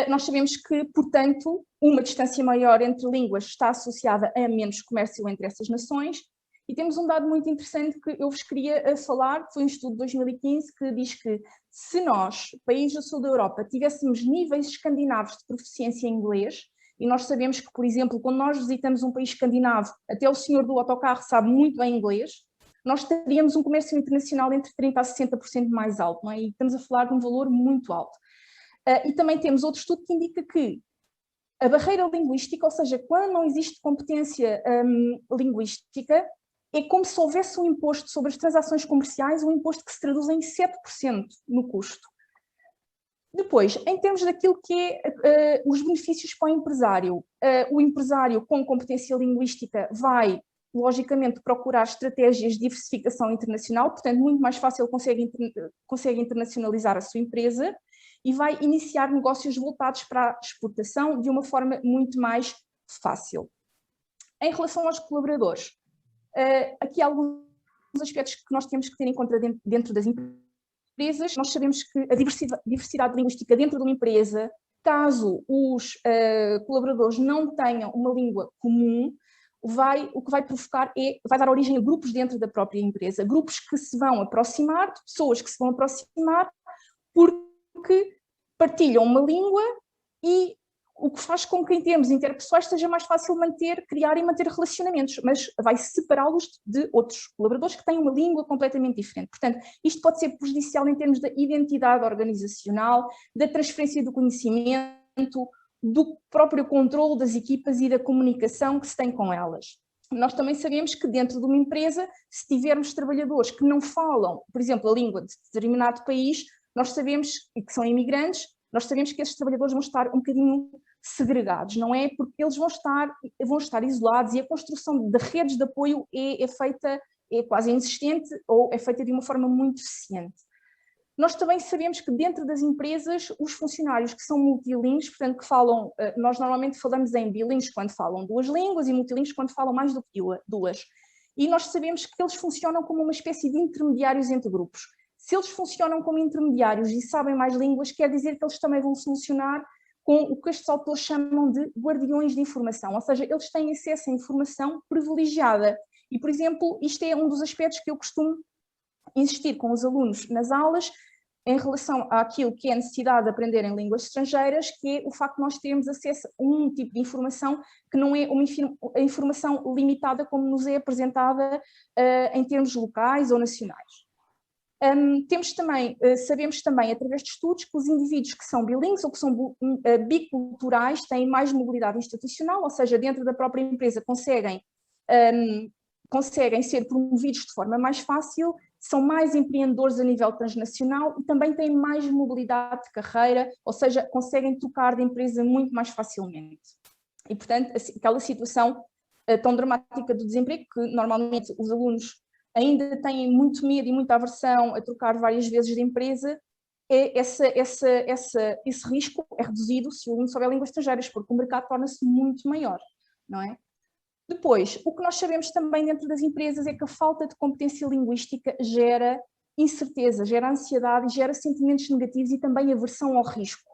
nós sabemos que, portanto, uma distância maior entre línguas está associada a menos comércio entre essas nações. E temos um dado muito interessante que eu vos queria falar, que foi um estudo de 2015, que diz que se nós, países do sul da Europa, tivéssemos níveis escandinavos de proficiência em inglês, e nós sabemos que, por exemplo, quando nós visitamos um país escandinavo, até o senhor do autocarro sabe muito bem inglês, nós teríamos um comércio internacional entre 30% a 60% mais alto, não é? E estamos a falar de um valor muito alto. E também temos outro estudo que indica que a barreira linguística, ou seja, quando não existe competência linguística, é como se houvesse um imposto sobre as transações comerciais, um imposto que se traduz em 7% no custo. Depois, em termos daquilo que é os benefícios para o empresário com competência linguística vai, logicamente, procurar estratégias de diversificação internacional, portanto, muito mais fácil consegue internacionalizar a sua empresa e vai iniciar negócios voltados para a exportação de uma forma muito mais fácil. Em relação aos colaboradores, aqui há alguns aspectos que nós temos que ter em conta dentro das empresas. Nós sabemos que a diversidade linguística dentro de uma empresa, caso os colaboradores não tenham uma língua comum, o que vai provocar vai dar origem a grupos dentro da própria empresa, grupos que se vão aproximar, de pessoas que se vão aproximar porque partilham uma língua e o que faz com que em termos interpessoais seja mais fácil criar e manter relacionamentos, mas vai separá-los de outros colaboradores que têm uma língua completamente diferente. Portanto, isto pode ser prejudicial em termos da identidade organizacional, da transferência do conhecimento, do próprio controle das equipas e da comunicação que se tem com elas. Nós também sabemos que dentro de uma empresa, se tivermos trabalhadores que não falam, por exemplo, a língua de determinado país, nós sabemos, e que são imigrantes, nós sabemos que esses trabalhadores vão estar um bocadinho segregados, não é? Porque eles vão estar isolados e a construção de redes de apoio é quase inexistente ou é feita de uma forma muito eficiente. Nós também sabemos que dentro das empresas, os funcionários que são multilingües, portanto que falam, nós normalmente falamos em bilíngues quando falam duas línguas e multilingües quando falam mais do que duas. E nós sabemos que eles funcionam como uma espécie de intermediários entre grupos. Se eles funcionam como intermediários e sabem mais línguas, quer dizer que eles também vão funcionar com o que estes autores chamam de guardiões de informação, ou seja, eles têm acesso a informação privilegiada. E, por exemplo, isto é um dos aspectos que eu costumo insistir com os alunos nas aulas em relação àquilo que é a necessidade de aprender em línguas estrangeiras, que é o facto de nós termos acesso a um tipo de informação que não é uma informação limitada como nos é apresentada em termos locais ou nacionais. Sabemos também, através de estudos, que os indivíduos que são bilíngues ou que são biculturais têm mais mobilidade institucional, ou seja, dentro da própria empresa conseguem ser promovidos de forma mais fácil, são mais empreendedores a nível transnacional e também têm mais mobilidade de carreira, ou seja, conseguem trocar de empresa muito mais facilmente. E, portanto, aquela situação tão dramática do desemprego, que normalmente os alunos ainda têm muito medo e muita aversão a trocar várias vezes de empresa, esse risco é reduzido se o aluno souber línguas estrangeiras, porque o mercado torna-se muito maior, não é? Depois, o que nós sabemos também dentro das empresas é que a falta de competência linguística gera incerteza, gera ansiedade e gera sentimentos negativos e também aversão ao risco.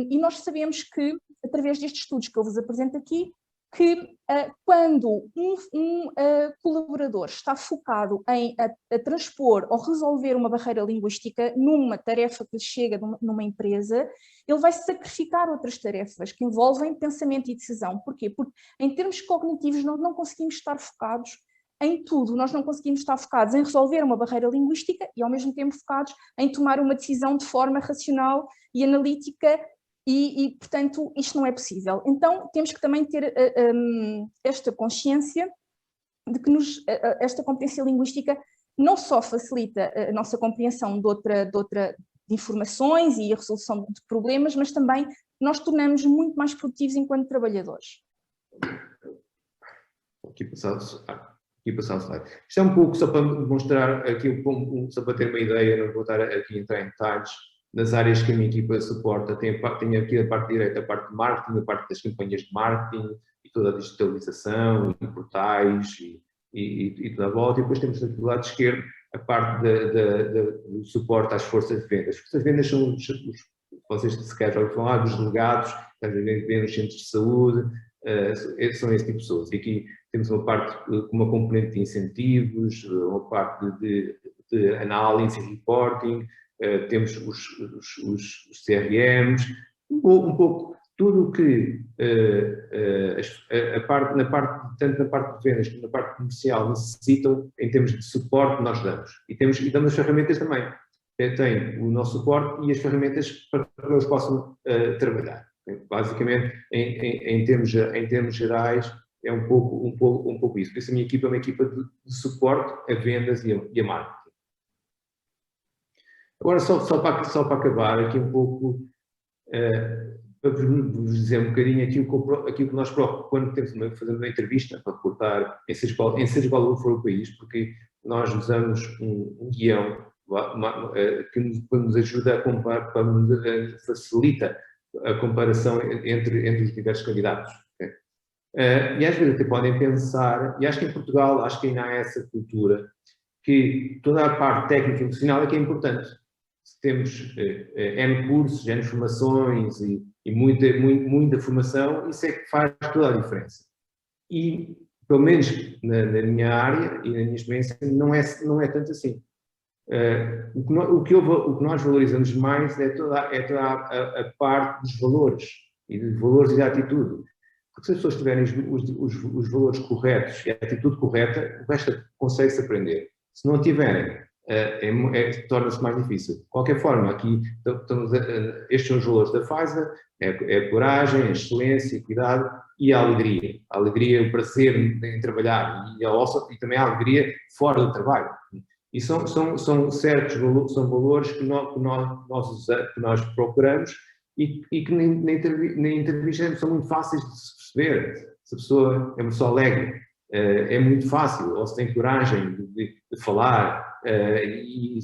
E nós sabemos que, através destes estudos que eu vos apresento aqui, que quando um colaborador está focado em transpor ou resolver uma barreira linguística numa tarefa que lhe chega numa empresa, ele vai sacrificar outras tarefas que envolvem pensamento e decisão. Porquê? Porque em termos cognitivos nós não conseguimos estar focados em tudo, nós não conseguimos estar focados em resolver uma barreira linguística e ao mesmo tempo focados em tomar uma decisão de forma racional e analítica. E, portanto, isto não é possível. Então, temos que também ter esta consciência de que esta competência linguística não só facilita a nossa compreensão de informações e a resolução de problemas, mas também nós tornamos muito mais produtivos enquanto trabalhadores. Aqui passado slide. Isto é um pouco só para mostrar aqui, só para ter uma ideia, não vou estar aqui a entrar em detalhes. Nas áreas que a minha equipa suporta, tem aqui a parte direita, a parte de marketing, a parte das campanhas de marketing e toda a digitalização e portais e toda a volta. E depois temos aqui do lado esquerdo a parte do suporte às forças de vendas. As forças de vendas são vocês se calhar já ouviram falar dos delegados, que às vezes vêm nos centros de saúde, são esse tipo de pessoas. E aqui temos uma parte com uma componente de incentivos, uma parte de análise e reporting, temos os CRMs, um pouco tudo o que tanto na parte de vendas como na parte comercial necessitam em termos de suporte nós damos. E damos as ferramentas também. Tem o nosso suporte e as ferramentas para que eles possam trabalhar. Basicamente, em termos gerais, é um pouco isso. Por isso a minha equipa é uma equipa de suporte a vendas e a marketing. Agora, só para acabar aqui um pouco, para vos dizer um bocadinho aquilo que nós próprios, quando temos fazendo uma entrevista para reportar em seja qual for o país, porque nós usamos um guião que nos ajuda a comparar, facilita a comparação entre os diversos candidatos. Okay? E às vezes até podem pensar, e acho que em Portugal, acho que ainda há essa cultura, que toda a parte técnica e profissional é que é importante. Se temos N cursos, N formações e muita formação, isso é que faz toda a diferença. E, pelo menos na minha área e na minha experiência, não é tanto assim. O que nós valorizamos mais é toda a parte dos valores e de atitude. Porque se as pessoas tiverem os valores corretos e a atitude correta, o resto consegue-se aprender. Se não tiverem, torna-se mais difícil. De qualquer forma, aqui estes são os valores da Pfizer, a coragem, a excelência, o cuidado e a alegria. A alegria, o prazer em trabalhar e também a alegria fora do trabalho. E são certos valores, são valores que nós procuramos e que na entrevista são muito fáceis de se perceber. Se a pessoa é uma pessoa alegre, é muito fácil, ou se tem coragem de falar, e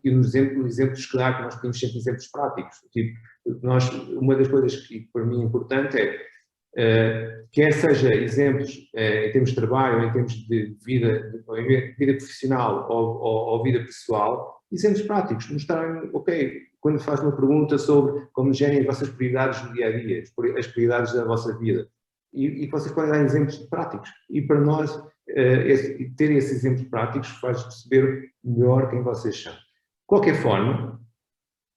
nos exemplos que dá, que nós temos sempre exemplos práticos. Tipo, uma das coisas que para mim é importante quer seja exemplos em termos de trabalho, ou em termos de vida profissional ou vida pessoal, exemplos práticos, mostrarem, ok, quando faz uma pergunta sobre como gerem as vossas prioridades no dia-a-dia, as prioridades da vossa vida, e vocês podem dar exemplos práticos. E para nós, ter esses exemplos práticos faz perceber melhor quem vocês são. De qualquer forma,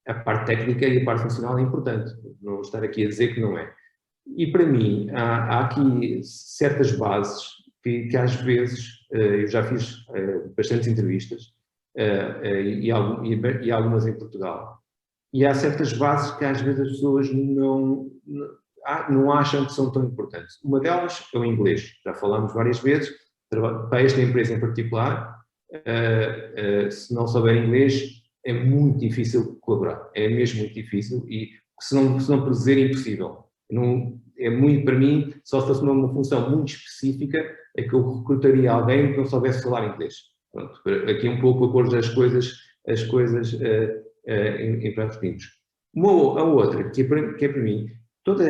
a parte técnica e a parte funcional é importante, não vou estar aqui a dizer que não é. E para mim, há aqui certas bases que às vezes, eu já fiz bastantes entrevistas, e algumas em Portugal, e há certas bases que às vezes as pessoas não acham que são tão importantes. Uma delas é o inglês, já falamos várias vezes, para esta empresa em particular, se não souber inglês, é muito difícil colaborar, é mesmo muito difícil, e se não por dizer impossível. Não, para mim, só se fosse uma função muito específica, é que eu recrutaria alguém que não soubesse falar inglês. Pronto, aqui um pouco a pôr as coisas em pratos limpos. A outra, que é para mim, todas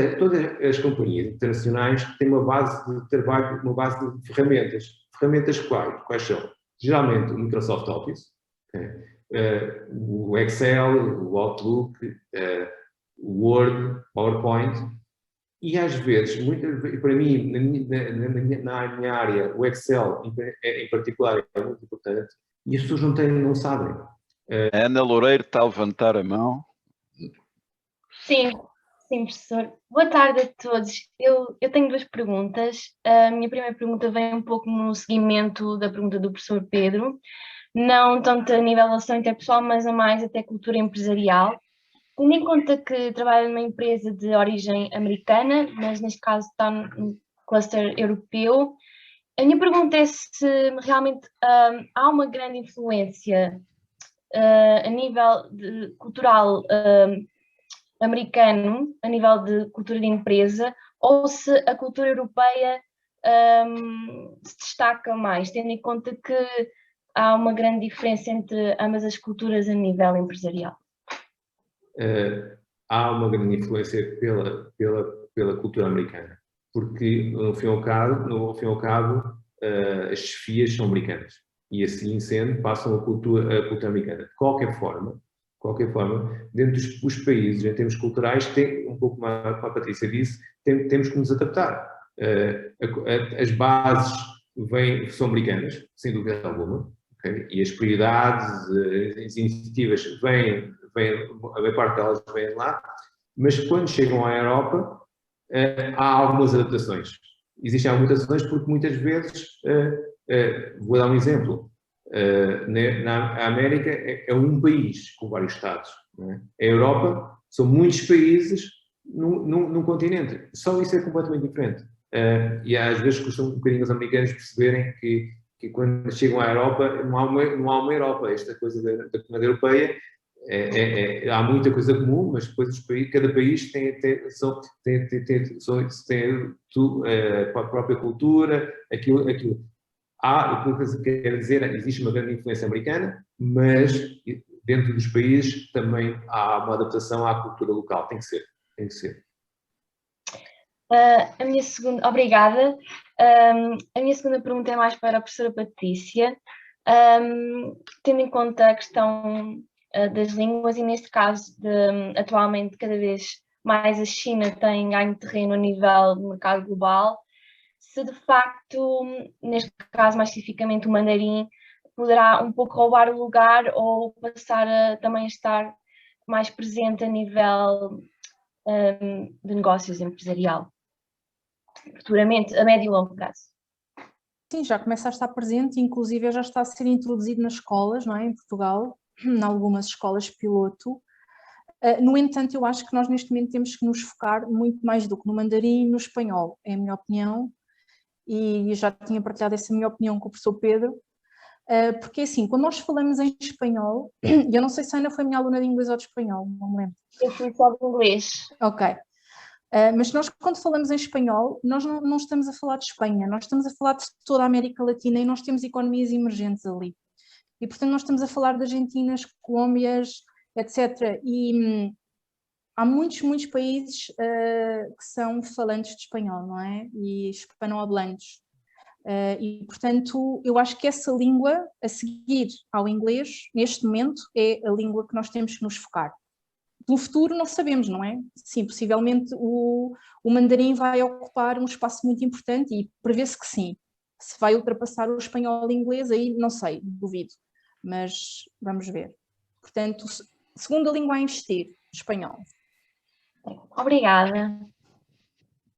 as companhias internacionais têm uma base de trabalho, uma base de ferramentas. Ferramentas quais são? Geralmente o Microsoft Office, o Excel, o Outlook, o Word, PowerPoint. E às vezes, para mim, na minha área, o Excel em particular é muito importante e as pessoas não sabem. A Ana Loureiro está a levantar a mão. Sim, professor. Boa tarde a todos. Eu tenho duas perguntas. A minha primeira pergunta vem um pouco no seguimento da pergunta do professor Pedro, não tanto a nível da relação interpessoal, mas a mais até cultura empresarial. Tendo em conta que trabalho numa empresa de origem americana, mas neste caso está no cluster europeu, a minha pergunta é se realmente há uma grande influência a nível cultural americano, a nível de cultura de empresa, ou se a cultura europeia se destaca mais, tendo em conta que há uma grande diferença entre ambas as culturas a nível empresarial. Há uma grande influência pela cultura americana, porque no fim e ao cabo as chefias são americanas e assim sendo passam a cultura americana. De qualquer forma, qualquer forma, dentro dos países, em termos culturais, tem, um pouco mais, como a Patrícia disse, temos que nos adaptar. As bases são americanas, sem dúvida alguma, okay? E as prioridades, as iniciativas a maior parte delas vêm lá, mas quando chegam à Europa, há algumas adaptações. Existem algumas adaptações porque muitas vezes, vou dar um exemplo, na América é um país com vários estados. Não é? A Europa são muitos países num continente. Só isso é completamente diferente. E às vezes custa um bocadinho os americanos perceberem que quando chegam à Europa não há uma Europa. Esta coisa da comunidade europeia há muita coisa comum, mas depois cada país tem a própria cultura, aquilo. O que quer dizer, existe uma grande influência americana, mas dentro dos países também há uma adaptação à cultura local. Tem que ser, tem que ser. A minha segunda, obrigada. A minha segunda pergunta é mais para a professora Patrícia. Tendo em conta a questão das línguas e neste caso, atualmente cada vez mais a China tem ganho terreno a nível do mercado global, se de facto, neste caso mais especificamente o mandarim, poderá um pouco roubar o lugar ou passar também a estar mais presente a nível de negócios empresarial, futuramente, a médio e longo prazo. Sim, já começa a estar presente, inclusive já está a ser introduzido nas escolas, não é, em Portugal, em algumas escolas piloto. No entanto, eu acho que nós neste momento temos que nos focar muito mais do que no mandarim e no espanhol, é a minha opinião, e já tinha partilhado essa minha opinião com o professor Pedro, porque assim, quando nós falamos em espanhol, e eu não sei se a Ana foi minha aluna de inglês ou de espanhol, não me lembro. Eu fui só de inglês. Ok. Mas nós, quando falamos em espanhol, nós não estamos a falar de Espanha, nós estamos a falar de toda a América Latina e nós temos economias emergentes ali. E, portanto, nós estamos a falar de Argentinas, Colômbias, etc. E há muitos países que são falantes de espanhol, não é? E hispanohablantes. E, portanto, eu acho que essa língua, a seguir ao inglês, neste momento, é a língua que nós temos que nos focar. No futuro não sabemos, não é? Sim, possivelmente o mandarim vai ocupar um espaço muito importante e prevê-se que sim. Se vai ultrapassar o espanhol e o inglês, aí não sei, duvido. Mas vamos ver. Portanto, segunda língua a investir, espanhol. Obrigada.